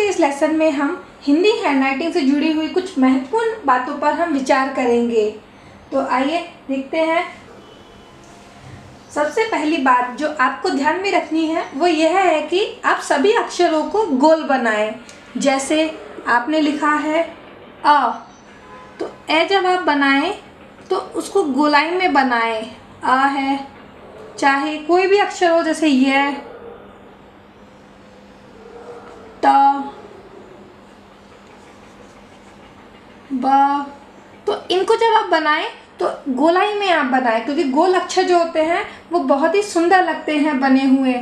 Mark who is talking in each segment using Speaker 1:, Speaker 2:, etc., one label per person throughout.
Speaker 1: के इस लेसन में हम हिंदी हैंडराइटिंग से जुड़ी हुई कुछ महत्वपूर्ण बातों पर हम विचार करेंगे। तो आइए देखते हैं। सबसे पहली बात जो आपको ध्यान में रखनी है वो यह है कि आप सभी अक्षरों को गोल बनाएं। जैसे आपने लिखा है अ, तो ए जब आप बनाएं तो उसको गोलाई में बनाएं। अ है, चाहे कोई भी अक्षर हो, जैसे ये त, ब, तो इनको जब आप बनाएं तो गोलाई में आप बनाएं, क्योंकि गोल अक्षर जो होते हैं वो बहुत ही सुंदर लगते हैं बने हुए।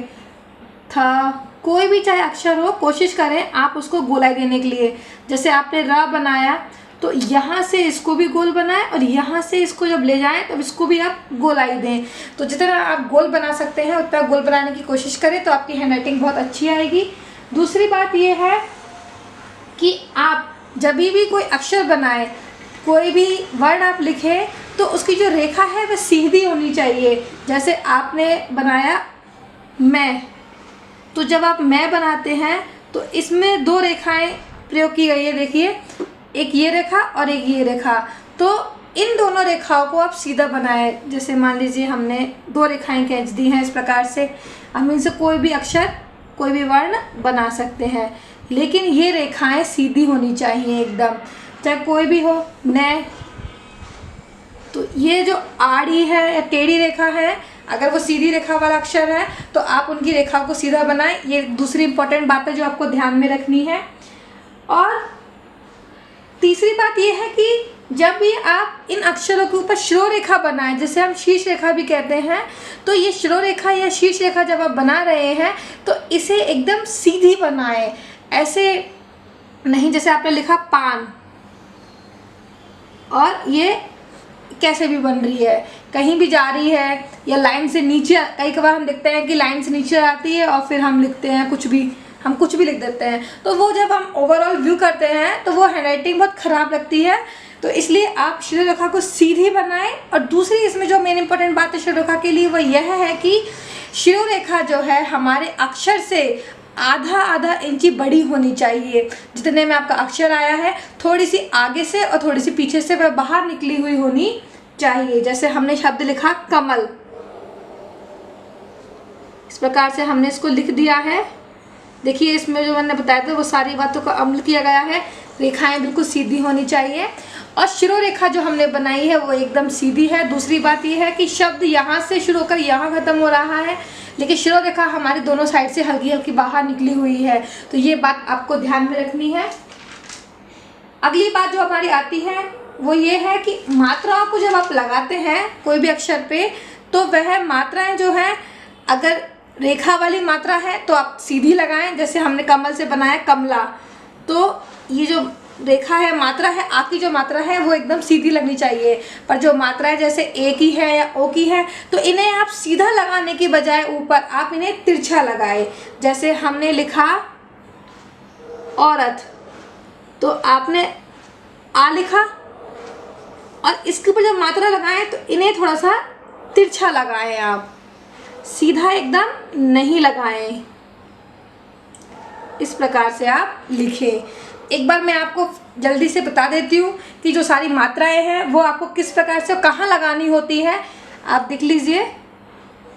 Speaker 1: था, कोई भी चाहे अक्षर हो, कोशिश करें आप उसको गोलाई देने के लिए। जैसे आपने र बनाया तो यहाँ से इसको भी गोल बनाएं और यहाँ से इसको जब ले जाएं तो इसको भी आप गोलाई दें। तो जितना आप गोल बना सकते हैं उतना गोल बनाने की कोशिश करें तो आपकी हैंडराइटिंग बहुत अच्छी आएगी। दूसरी बात यह है कि आप जब भी कोई अक्षर बनाएं, कोई भी वर्ड आप लिखें तो उसकी जो रेखा है वह सीधी होनी चाहिए। जैसे आपने बनाया मैं, तो जब आप मैं बनाते हैं तो इसमें दो रेखाएं प्रयोग की गई है। देखिए, एक ये रेखा और एक ये रेखा, तो इन दोनों रेखाओं को आप सीधा बनाएं। जैसे मान लीजिए हमने दो रेखाएं खींच दी हैं, इस प्रकार से हम इनसे कोई भी अक्षर, कोई भी वर्ण बना सकते हैं, लेकिन ये रेखाएं सीधी होनी चाहिए एकदम, चाहे कोई भी हो। न, तो ये जो आड़ी है या टेढ़ी रेखा है, अगर वो सीधी रेखा वाला अक्षर है तो आप उनकी रेखाओं को सीधा बनाएं। ये दूसरी इंपॉर्टेंट बात है जो आपको ध्यान में रखनी है। और तीसरी बात ये है कि जब भी आप इन अक्षरों के ऊपर शिरो रेखा बनाएं, जिसे हम शीर्ष रेखा भी कहते हैं, तो ये शिरो रेखा या शीर्ष रेखा जब आप बना रहे हैं तो इसे एकदम सीधी बनाएं। ऐसे नहीं जैसे आपने लिखा पान और ये कैसे भी बन रही है, कहीं भी जा रही है या लाइन से नीचे। कई बार हम देखते हैं कि लाइन से नीचे आती है और फिर हम लिखते हैं कुछ भी, हम कुछ भी लिख देते हैं, तो वो जब हम ओवरऑल व्यू करते हैं तो वो हैंडराइटिंग बहुत ख़राब लगती है। तो इसलिए आप शिरो रेखा को सीधी बनाएं। और दूसरी इसमें जो मेन इंपॉर्टेंट बात है शिरो रेखा के लिए वो यह है कि शिरो रेखा जो है हमारे अक्षर से आधा इंची बड़ी होनी चाहिए। जितने में आपका अक्षर आया है थोड़ी सी आगे से और थोड़ी सी पीछे से वह बाहर निकली हुई होनी चाहिए। जैसे हमने शब्द लिखा कमल, इस प्रकार से हमने इसको लिख दिया है। देखिए, इसमें जो मैंने बताया था वो सारी बातों का अमल किया गया है। रेखाएं बिल्कुल सीधी होनी चाहिए और शिरो रेखा जो हमने बनाई है वो एकदम सीधी है। दूसरी बात यह है कि शब्द यहाँ से शुरू होकर यहाँ ख़त्म हो रहा है, लेकिन शिरो रेखा हमारी दोनों साइड से हल्की हल्की बाहर निकली हुई है। तो ये बात आपको ध्यान में रखनी है। अगली बात जो हमारी आती है वो ये है कि मात्राओं को जब आप लगाते हैं कोई भी अक्षर पे, तो वह मात्राएं जो हैं, अगर रेखा वाली मात्रा है तो आप सीधी लगाएं। जैसे हमने कमल से बनाया कमला, तो ये जो रेखा है, मात्रा है, आपकी जो मात्रा है वो एकदम सीधी लगनी चाहिए। पर जो मात्रा है जैसे ए की है या ओ की है, तो इन्हें आप सीधा लगाने की बजाय ऊपर आप इन्हें तिरछा लगाए। जैसे हमने लिखा औरत, तो आपने आ लिखा और इसके ऊपर जब मात्रा लगाएं तो इन्हें थोड़ा सा तिरछा लगाएं, आप सीधा एकदम नहीं लगाएं। इस प्रकार से आप लिखें। एक बार मैं आपको जल्दी से बता देती हूँ कि जो सारी मात्राएं हैं वो आपको किस प्रकार से कहाँ लगानी होती है। आप देख लीजिए,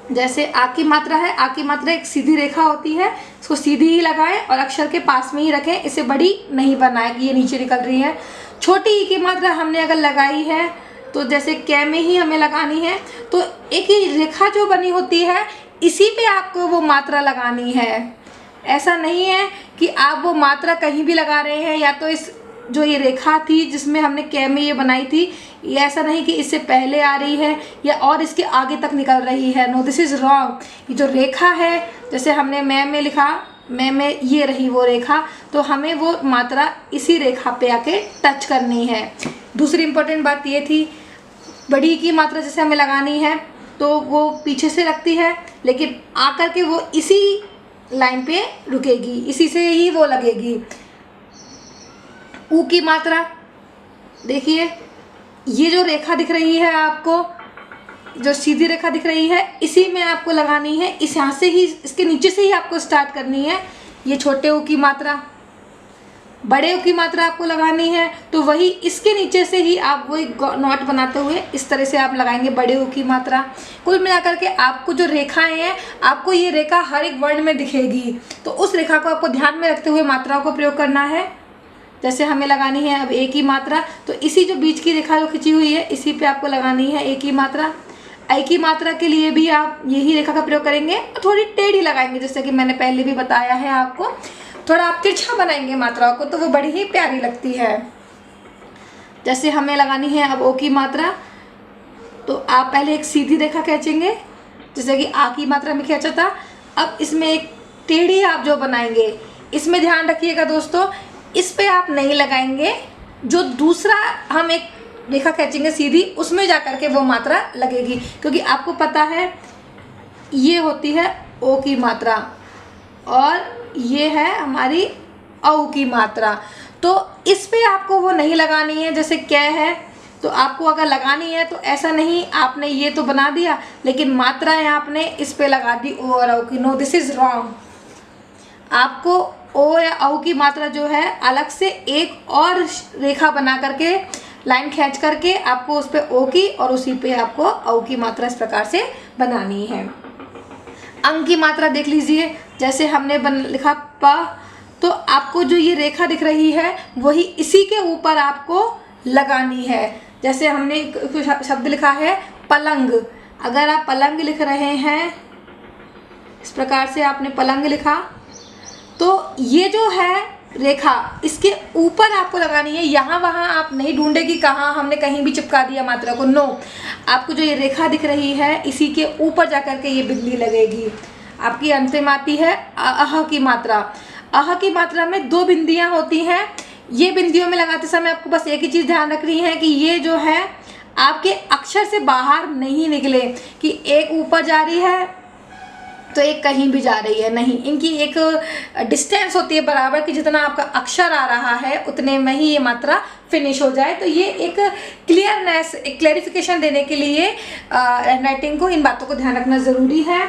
Speaker 1: जैसे आ की मात्रा है, आ की मात्रा एक सीधी रेखा होती है, इसको सीधी ही लगाएं और अक्षर के पास में ही रखें, इसे बड़ी नहीं बनाएं कि ये नीचे निकल रही है। छोटी ई की मात्रा हमने अगर लगाई है तो जैसे कै में ही हमें लगानी है, तो एक ही रेखा जो बनी होती है इसी पे आपको वो मात्रा लगानी है। ऐसा नहीं है कि आप वो मात्रा कहीं भी लगा रहे हैं, या तो इस जो ये रेखा थी जिसमें हमने कै में ये बनाई थी, ये ऐसा नहीं कि इससे पहले आ रही है या और इसके आगे तक निकल रही है। No, this is wrong. ये जो रेखा है, जैसे हमने मैं में लिखा, मैं में ये रही वो रेखा, तो हमें वो मात्रा इसी रेखा पे आके टच करनी है। दूसरी इंपॉर्टेंट बात ये थी, बड़ी की मात्रा जैसे हमें लगानी है तो वो पीछे से लगती है, लेकिन आकर के वो इसी लाइन पे रुकेगी, इसी से ही वो लगेगी। ऊ की मात्रा देखिए, ये जो रेखा दिख रही है आपको, जो सीधी रेखा दिख रही है, इसी में आपको लगानी है। इस यहाँ से ही, इसके नीचे से ही आपको स्टार्ट करनी है। ये छोटे ऊ की मात्रा, बड़े ऊ की मात्रा आपको लगानी है तो वही इसके नीचे से ही आप वही नॉट बनाते हुए इस तरह से आप लगाएंगे बड़े ऊ की मात्रा। कुल मिलाकर के आपको जो रेखाएं हैं, आपको ये रेखा हर एक वर्ण में दिखेगी, तो उस रेखा को आपको ध्यान में रखते हुए मात्राओं को प्रयोग करना है। जैसे हमें लगानी है अब ए की मात्रा, तो इसी जो बीच की रेखा जो खिंची हुई है इसी पे आपको लगानी है ए की मात्रा। आई की मात्रा के लिए भी आप यही रेखा का प्रयोग करेंगे, थोड़ी टेढ़ी लगाएंगे, जैसे कि मैंने पहले भी बताया है आपको। थोड़ा आप तिरछा बनाएंगे मात्राओं को तो वो बड़ी ही प्यारी लगती है। जैसे हमें लगानी है अब ओ की मात्रा, तो आप पहले एक सीधी रेखा खींचेंगे, जैसे कि आ की मात्रा में खींचा था। अब इसमें एक टेढ़ी आप जो बनाएंगे, इसमें ध्यान रखिएगा दोस्तों, इस पे आप नहीं लगाएंगे, जो दूसरा हम एक रेखा खींचेंगे सीधी, उसमें जा कर के वो मात्रा लगेगी, क्योंकि आपको पता है ये होती है ओ की मात्रा और ये है हमारी औ की मात्रा। तो इस पे आपको वो नहीं लगानी है, जैसे क्या है, तो आपको अगर लगानी है तो ऐसा नहीं आपने ये तो बना दिया लेकिन मात्राएं आपने इस पे लगा दी ओ और औ की। No, this is wrong. आपको ओ या औ की मात्रा जो है अलग से एक और रेखा बना करके लाइन खींच करके आपको उस पे ओ की और उसी पे आपको औ की मात्रा इस प्रकार से बनानी है। अंग की मात्रा देख लीजिए, जैसे हमने लिखा प, तो आपको जो ये रेखा दिख रही है वही इसी के ऊपर आपको लगानी है। जैसे हमने शब्द लिखा है पलंग, अगर आप पलंग लिख रहे हैं, इस प्रकार से आपने पलंग लिखा, तो ये जो है रेखा इसके ऊपर आपको लगानी है। यहाँ वहाँ आप नहीं ढूंढे कि कहाँ हमने कहीं भी चिपका दिया मात्रा को, नो, आपको जो ये रेखा दिख रही है इसी के ऊपर जाकर के ये बिंदी लगेगी। आपकी अंतिम आती है अह की मात्रा। अह की मात्रा में 2 बिंदियाँ होती हैं। ये बिंदियों में लगाते समय आपको बस एक ही चीज़ ध्यान रखनी है कि ये जो है आपके अक्षर से बाहर नहीं निकले, कि एक ऊपर जा रही है तो एक कहीं भी जा रही है, नहीं, इनकी एक डिस्टेंस होती है बराबर कि जितना आपका अक्षर आ रहा है उतने में ही ये मात्रा फिनिश हो जाए। तो ये एक क्लियरनेस, एक क्लैरिफिकेशन देने के लिए हैंडराइटिंग को इन बातों को ध्यान रखना ज़रूरी है।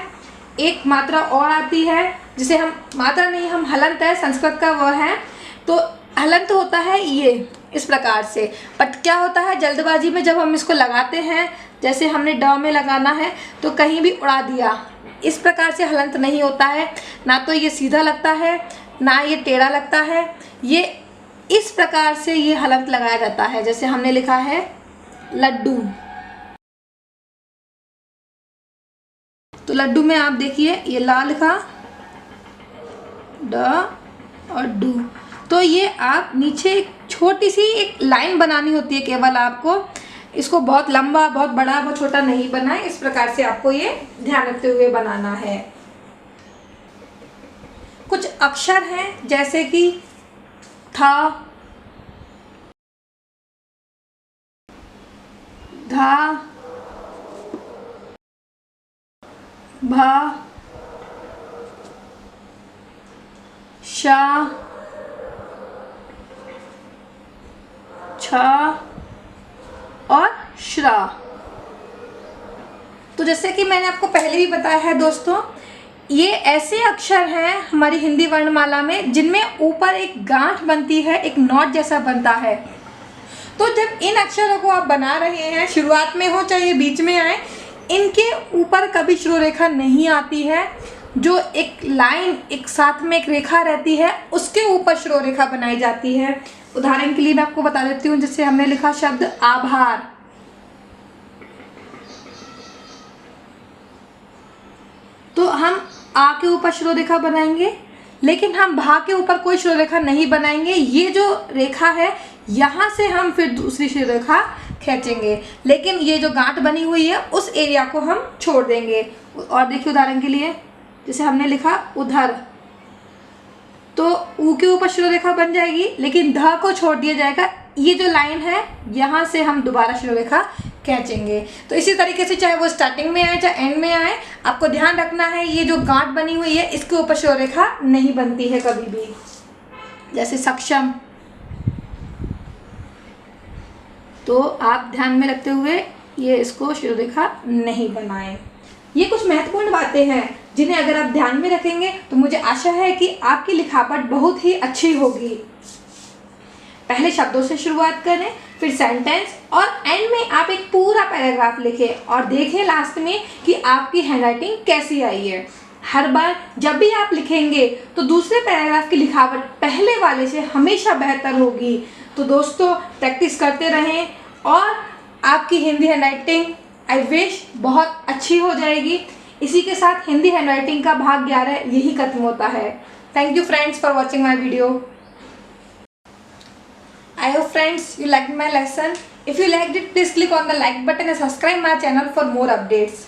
Speaker 1: एक मात्रा और आती है जिसे हम मात्रा नहीं, हम हलंत है, संस्कृत का वो है, तो हलंत होता है ये इस प्रकार से। बट क्या होता है जल्दबाजी में जब हम इसको लगाते हैं, जैसे हमने ड में लगाना है तो कहीं भी उड़ा दिया, इस प्रकार से हलंत नहीं होता है। ना तो ये सीधा लगता है ना ये टेढ़ा लगता है, ये इस प्रकार से ये हलंत लगाया जाता है। जैसे हमने लिखा है लड्डू, तो लड्डू में आप देखिए ये ला लिखा, ड और डू, तो ये आप नीचे एक छोटी सी एक लाइन बनानी होती है केवल आपको, इसको बहुत लंबा, बहुत बड़ा, बहुत छोटा नहीं बनाए, इस प्रकार से आपको ये ध्यान रखते हुए बनाना है। कुछ अक्षर हैं जैसे कि था, धा, भा, शा, छा और श्रा। तो जैसे कि मैंने आपको पहले भी बताया है दोस्तों, ये ऐसे अक्षर हैं हमारी हिंदी वर्णमाला में जिनमें ऊपर एक गांठ बनती है, एक नॉट जैसा बनता है। तो जब इन अक्षरों को आप बना रहे हैं, शुरुआत में हो चाहे बीच में आए, इनके ऊपर कभी श्रोरेखा नहीं आती है। जो एक लाइन, एक साथ में एक रेखा रहती है, उसके ऊपर श्रोरेखा बनाई जाती है। उदाहरण के लिए मैं आपको बता देती हूँ, जैसे हमने लिखा शब्द आभार, तो हम आ के ऊपर श्रोरेखा बनाएंगे, लेकिन हम भा के ऊपर कोई श्रोरेखा नहीं बनाएंगे। ये जो रेखा है यहाँ से हम फिर दूसरी श्रोरेखा खींचेंगे, लेकिन ये जो गांठ बनी हुई है उस एरिया को हम छोड़ देंगे। और देखिए उदाहरण के लिए, जैसे हमने लिखा उधर, तो ऊ के ऊपर श्रोरेखा बन जाएगी, लेकिन ध को छोड़ दिया जाएगा। ये जो लाइन है यहाँ से हम दोबारा श्रोरेखा खींचेंगे। तो इसी तरीके से चाहे वो स्टार्टिंग में आए चाहे एंड में आए, आपको ध्यान रखना है ये जो गांठ बनी हुई है इसके ऊपर श्रोरेखा नहीं बनती है कभी भी। जैसे सक्षम, तो आप ध्यान में रखते हुए ये इसको श्रोरेखा नहीं बनाएं। ये कुछ महत्वपूर्ण बातें हैं जिन्हें अगर आप ध्यान में रखेंगे तो मुझे आशा है कि आपकी लिखावट बहुत ही अच्छी होगी। पहले शब्दों से शुरुआत करें, फिर सेंटेंस, और एंड में आप एक पूरा पैराग्राफ लिखें और देखें लास्ट में कि आपकी हैंडराइटिंग कैसी आई है। हर बार जब भी आप लिखेंगे तो दूसरे पैराग्राफ की लिखावट पहले वाले से हमेशा बेहतर होगी। तो दोस्तों प्रैक्टिस करते रहें और आपकी हिंदी हैंडराइटिंग आई विश बहुत अच्छी हो जाएगी। इसी के साथ हिंदी हैंडराइटिंग का भाग 11 यही खत्म होता है। Thank you friends for watching my video. I hope friends you liked my lesson. If you liked it, please click on the like button and subscribe my channel for more updates.